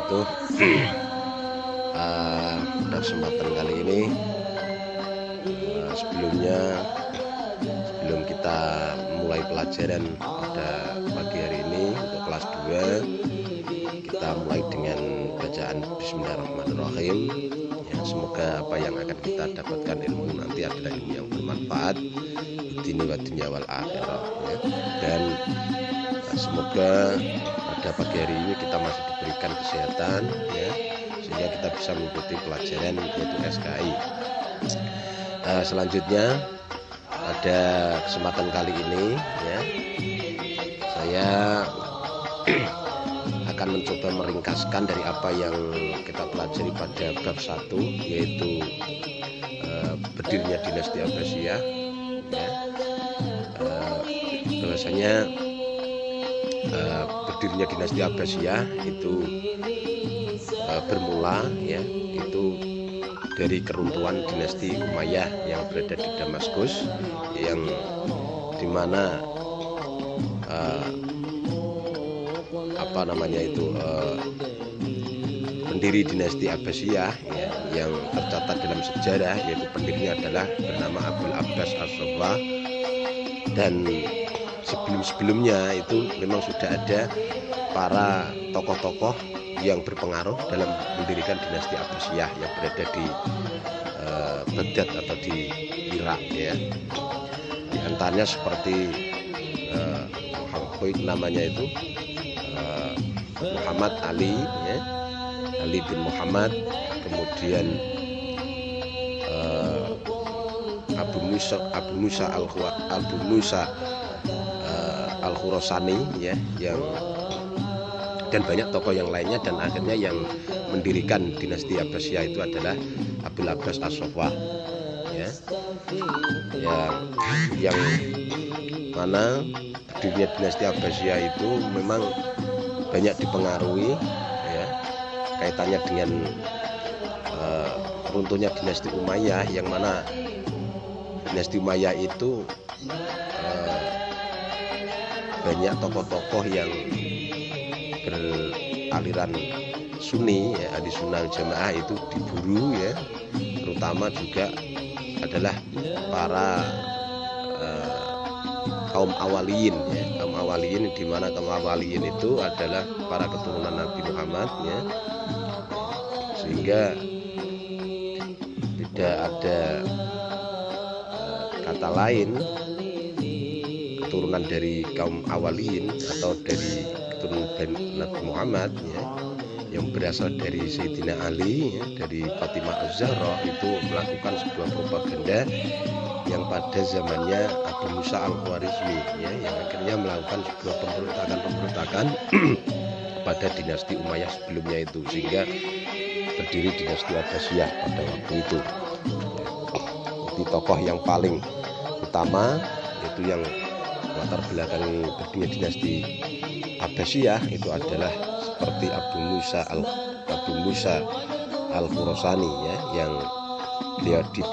wabarakatuh. Pada kesempatan kali ini, sebelum kita mulai pelajaran pada pagi hari ini untuk kelas 2, kita mulai dengan bacaan Bismillahirrahmanirrahim. Ya, semoga apa yang akan kita dapatkan ilmu nanti adalah ilmu yang bermanfaat dini wa dunya wal akhirah, ya. Dan semoga pada pagi hari ini kita masih diberikan kesehatan, ya, sehingga kita bisa mengikuti pelajaran yaitu SKI. Selanjutnya pada kesempatan kali ini, ya, saya akan mencoba meringkaskan dari apa yang kita pelajari pada bab 1, yaitu berdirinya dinasti Abbasiyah, ya. Bahwasanya berdirinya dinasti Abbasiyah itu bermula, ya, itu dari keruntuhan dinasti Umayyah yang berada di Damaskus, yang dimana pendiri dinasti Abbasiyah, ya, yang tercatat dalam sejarah, yaitu pendirinya adalah bernama Abul Abbas As-Saffah. Dan sebelum-sebelumnya itu memang sudah ada para tokoh-tokoh yang berpengaruh dalam mendirikan dinasti Abbasiyah yang berada di Baghdad atau di Irak, ya. Di antaranya seperti Muhammad Ali, ya, Ali bin Muhammad, kemudian Abu Musa Al-Khurasani, ya, dan banyak tokoh yang lainnya. Dan akhirnya yang mendirikan dinasti Abbasiyah itu adalah Abul Abbas As-Saffah, ya, yang mana berdirinya dinasti Abbasiyah itu memang banyak dipengaruhi, ya, kaitannya dengan runtuhnya dinasti Umayyah, yang mana dinasti Umayyah itu banyak tokoh-tokoh yang beraliran Sunni, ya, ahli sunnah jamaah itu diburu, ya. Terutama juga adalah para kaum awaliyin, ya, kaum awaliyin, di mana kaum awaliyin itu adalah para keturunan Nabi Muhammad, ya. Sehingga tidak ada kata lain keturunan dari kaum awaliyin atau dari keturunan Nabi Muhammad, ya, yang berasal dari Sayyidina Ali, ya, dari Fatimah Az-Zahra, itu melakukan sebuah propaganda yang pada zamannya Abu Musa Al-Khwarizmi, ya, yang akhirnya melakukan sebuah pemberontakan pada dinasti Umayyah sebelumnya itu, sehingga berdiri dinasti Abbasiyah pada waktu itu. Jadi tokoh yang paling utama, yaitu yang latar belakangi berdirinya dinasti Abbasiyah, itu adalah seperti Abu Musa Al-Khurasani, ya, yang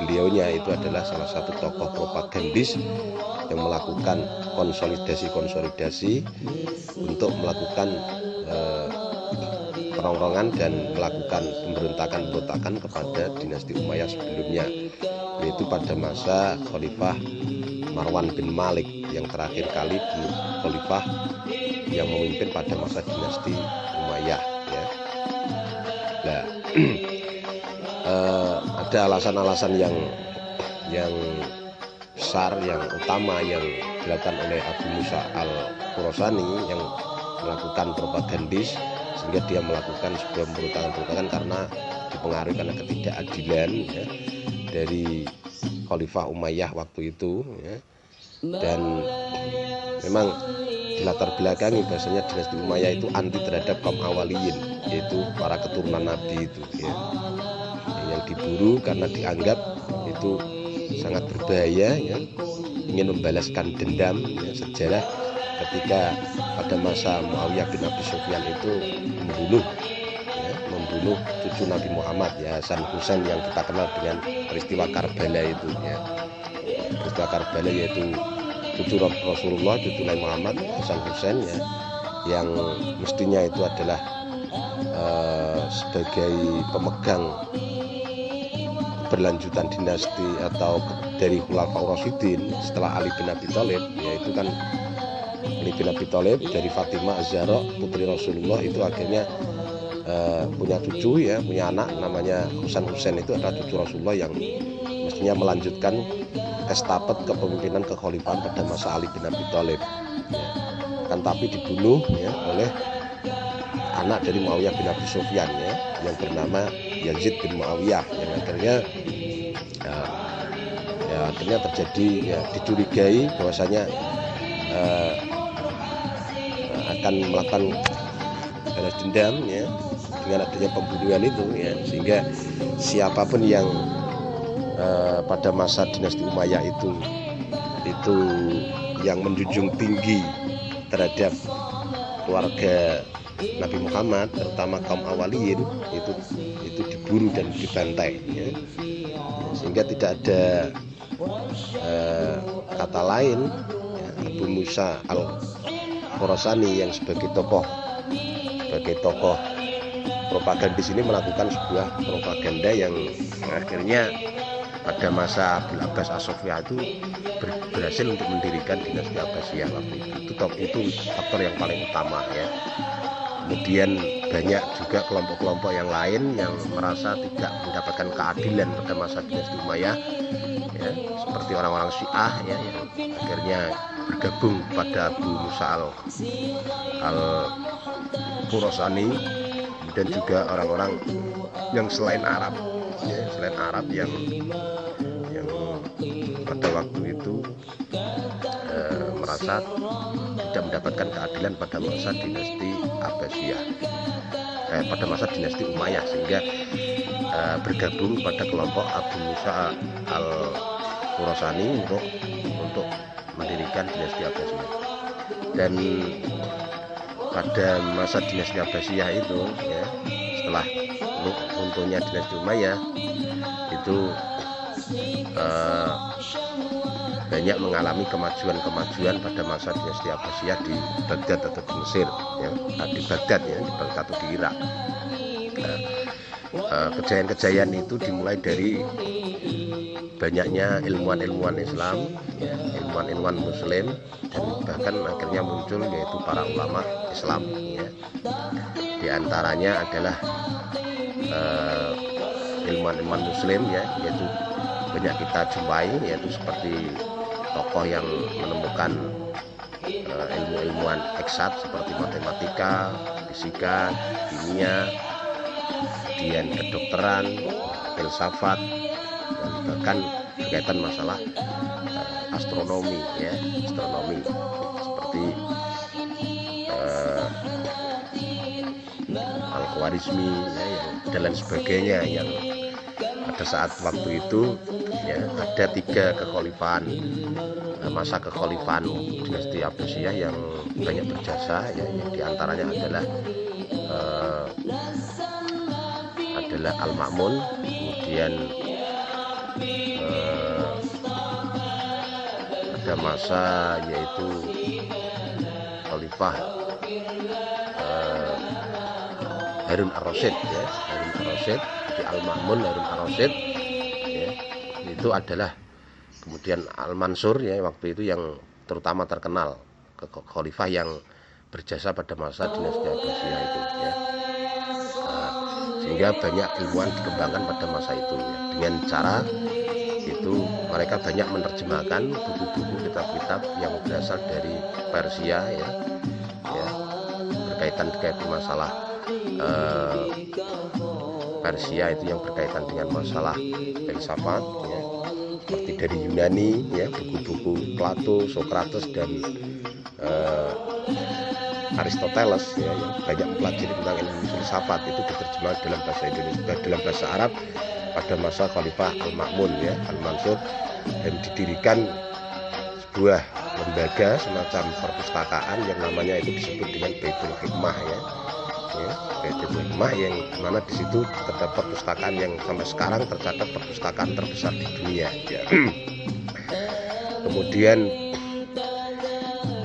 beliaunya itu adalah salah satu tokoh propagandis yang melakukan konsolidasi untuk melakukan perongrongan dan melakukan pemberontakan kepada dinasti Umayyah sebelumnya, yaitu pada masa Khalifah Marwan bin Malik, yang terakhir kali khalifah yang memimpin pada masa dinasti Umayyah, ya. Nah, ada alasan-alasan yang besar, yang utama, yang dilakukan oleh Abu Musa Al-Khurasani yang melakukan propagandis, sehingga dia melakukan sebuah pemberontakan karena dipengaruhi karena ketidakadilan, ya, dari Khalifah Umayyah waktu itu, ya. Dan memang dilatar belakangi bahasanya dinasti Umayyah itu anti terhadap kaum awaliyin, yaitu para keturunan Nabi itu, ya, yang diburu karena dianggap itu sangat berbahaya, ya, ingin membalaskan dendam, ya, sejarah ketika pada masa Muawiyah bin Abi Sufyan itu membunuh cucu Nabi Muhammad, ya, Hasan Husain, yang kita kenal dengan peristiwa Karbala itu, ya. Peristiwa Karbala yaitu cucu Rasulullah, cucu Nabi Muhammad, Hasan Husain, ya, yang mestinya itu adalah sebagai pemegang berlanjutan dinasti atau dari Khulafaur Rasyidin setelah Ali bin Abi Thalib, yaitu kan Ali bin Abi Thalib dari Fatimah Az-Zahra putri Rasulullah itu akhirnya punya cucu ya, punya anak namanya Husain. Itu adalah cucu Rasulullah yang mestinya melanjutkan estafet kepemimpinan kekhalifahan pada masa Ali bin Abi Thalib ya. Kan tapi dibunuh ya oleh anak dari Muawiyah bin Abi Sufyan ya, yang bernama Yazid bin Muawiyah, yang akhirnya akhirnya terjadi ya, dicurigai bahwasanya akan melakukan balas dendam ya dengan adanya pembunuhan itu ya, sehingga siapapun yang pada masa dinasti Umayyah itu yang menjunjung tinggi terhadap keluarga Nabi Muhammad, terutama kaum awaliyin, itu dibunuh dan dibantai ya. Sehingga tidak ada kata lain ya, Abu Musa Al-Khurasani yang sebagai tokoh propagandis ini melakukan sebuah propaganda yang akhirnya pada masa Abil Abbas As-Sofia itu berhasil untuk mendirikan dinasti Abbasiyah waktu itu. Itu faktor yang paling utama ya. Kemudian banyak juga kelompok-kelompok yang lain yang merasa tidak mendapatkan keadilan pada masa dinasti Umayyah ya, seperti orang-orang Syiah ya, yang akhirnya bergabung pada Abu Musa Al-Khurasani, dan juga orang-orang yang selain Arab ya, yang pada waktu itu merasa tidak mendapatkan keadilan pada masa dinasti Abbasiyah, pada masa dinasti Umayyah, sehingga bergabung pada kelompok Abu Musa Al-Khurasani untuk mendirikan dinasti Abbasiyah. Dan pada masa dinasti Abbasiyah itu ya, setelah runtuhnya dinasti Umayyah itu banyak mengalami kemajuan pada masa dinasti Abbasiyah di Baghdad atau di Mesir ya, di Baghdad ya, di Baghdad atau di Irak. Kejayaan-kejayaan itu dimulai dari banyaknya ilmuwan-ilmuwan Islam ya, ilmuwan-ilmuwan Muslim, dan bahkan akhirnya muncul yaitu para ulama Islam ya. Di antaranya adalah ilmuwan-ilmuwan Muslim ya, yaitu banyak kita jumpai, yaitu seperti tokoh yang menemukan ilmu-ilmuwan eksat seperti matematika, fisika, kimia, kemudian kedokteran, filsafat, dan bahkan berkaitan masalah astronomi ya, seperti Al-Khwarizmi ya, dan lain sebagainya, yang pada saat waktu itu ya, ada 3 kekhalifahan, masa kekhalifahan dinasti Abbasiyah yang banyak berjasa ya, yang diantaranya adalah Al-Ma'mun, kemudian ada masa yaitu Khalifah Harun Ar-Rasyid ya, di Al-Ma'mun, Harun Ar-Rasyid ya, itu adalah, kemudian Al-Mansur ya, waktu itu yang terutama terkenal khalifah yang berjasa pada masa dinasti Abbasiyah itu ya. Sehingga banyak ilmuwan dikembangkan pada masa itu ya. Dengan cara itu mereka banyak menerjemahkan buku-buku, kitab-kitab yang berasal dari Persia ya, berkaitan masalah Persia itu yang berkaitan dengan masalah filsafat ya, seperti dari Yunani ya, buku-buku Plato, Socrates, dan Aristoteles ya, yang banyak mempelajari tentang ilmu filsafat, itu diterjemahkan dalam bahasa Indonesia, dalam bahasa Arab pada masa Khalifah Al-Ma'mun ya, Al-Mansur, dan didirikan sebuah lembaga semacam perpustakaan yang namanya itu disebut dengan Baitul Hikmah ya, Baitul Hikmah, yang mana di situ terdapat perpustakaan yang sampai sekarang tercatat perpustakaan terbesar di dunia ya. Kemudian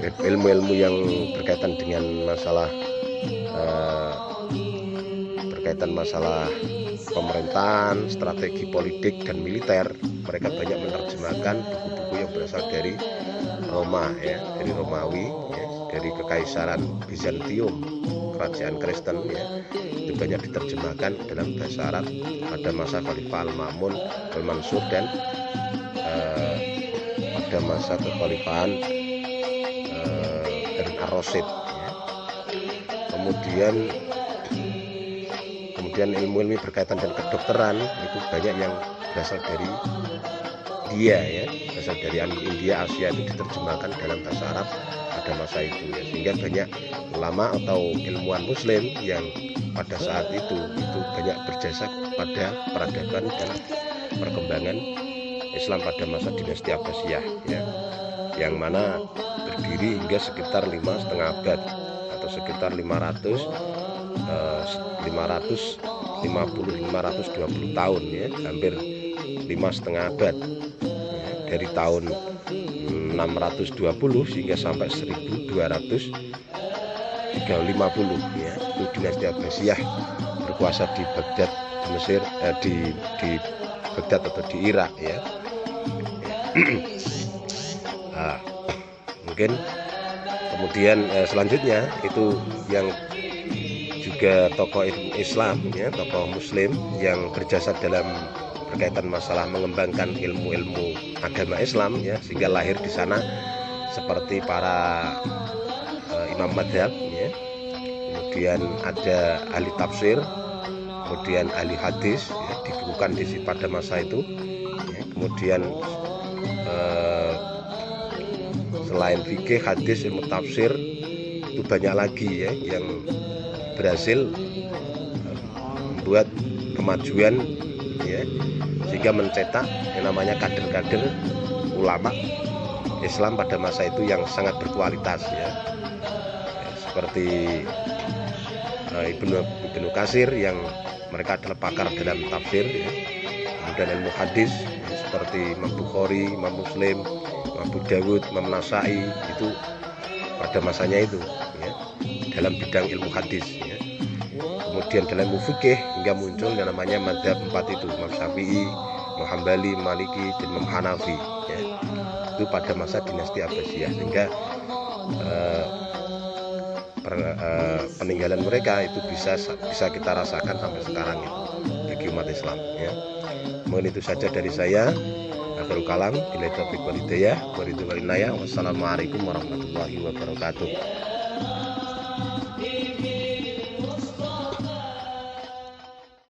ilmu-ilmu yang berkaitan dengan masalah berkaitan masalah pemerintahan, strategi politik dan militer, mereka banyak menerjemahkan buku-buku yang berasal dari Roma, ya, dari Romawi, ya, dari Kekaisaran Bizantium, kerajaan Kristen, ya, itu banyak diterjemahkan dalam bahasa Arab pada masa Khalifah Al-Ma'mun Al-Mansur dan pada masa kekhalifahan Harun Ar-Rasyid, ya. Kemudian ilmu-ilmu berkaitan dengan kedokteran itu banyak yang berasal dari India, ya, berasal dari India, Asia, itu diterjemahkan dalam bahasa Arab pada masa itu, ya. Sehingga banyak ulama atau ilmuwan Muslim yang pada saat itu banyak berjasa pada peradaban dan perkembangan Islam pada masa dinasti Abbasiyah, ya, yang mana berdiri hingga sekitar 5,5 abad atau sekitar 520 tahun, ya, hampir 5,5 abad, ya, dari tahun 620 hingga sampai 1250, ya, itu dinasti Abbasiyah berkuasa di Baghdad, di Mesir, di Baghdad atau di Irak, ya. Nah, mungkin kemudian selanjutnya itu yang juga tokoh Islam, ya, tokoh Muslim yang berjasa dalam berkaitan masalah mengembangkan ilmu-ilmu agama Islam, ya, sehingga lahir di sana seperti para imam madhab, ya. Kemudian ada ahli tafsir, kemudian ahli hadis, ya, dibukukan pada masa itu, ya. Kemudian selain fikih, hadis, ilmu tafsir, itu banyak lagi, ya, yang berhasil membuat kemajuan, ya, sehingga mencetak yang namanya kader-kader ulama Islam pada masa itu yang sangat berkualitas, ya. Seperti Ibnu Katsir yang mereka adalah pakar dalam tafsir, ya. Kemudian ilmu hadis, ya, seperti Imam Bukhari, Imam Muslim, Imam Abu Dawud, Imam Nasai, itu pada masanya itu, ya, dalam bidang ilmu hadis, ya. Kemudian dalam ilmu fikih hingga muncul yang namanya mazhab 4 itu, Imam Syafi'i, Imam Hambali, Maliki, dan Imam Hanafi, ya. Itu pada masa dinasti Abbasiyah, sehingga peninggalan mereka itu bisa kita rasakan sampai sekarang itu bagi umat Islam, ya. Mungkin itu saja dari saya. Akhirul kalam, billahi taufiq wal hidayah, wa ridwan wal inayah. Wassalamualaikum warahmatullahi wabarakatuh.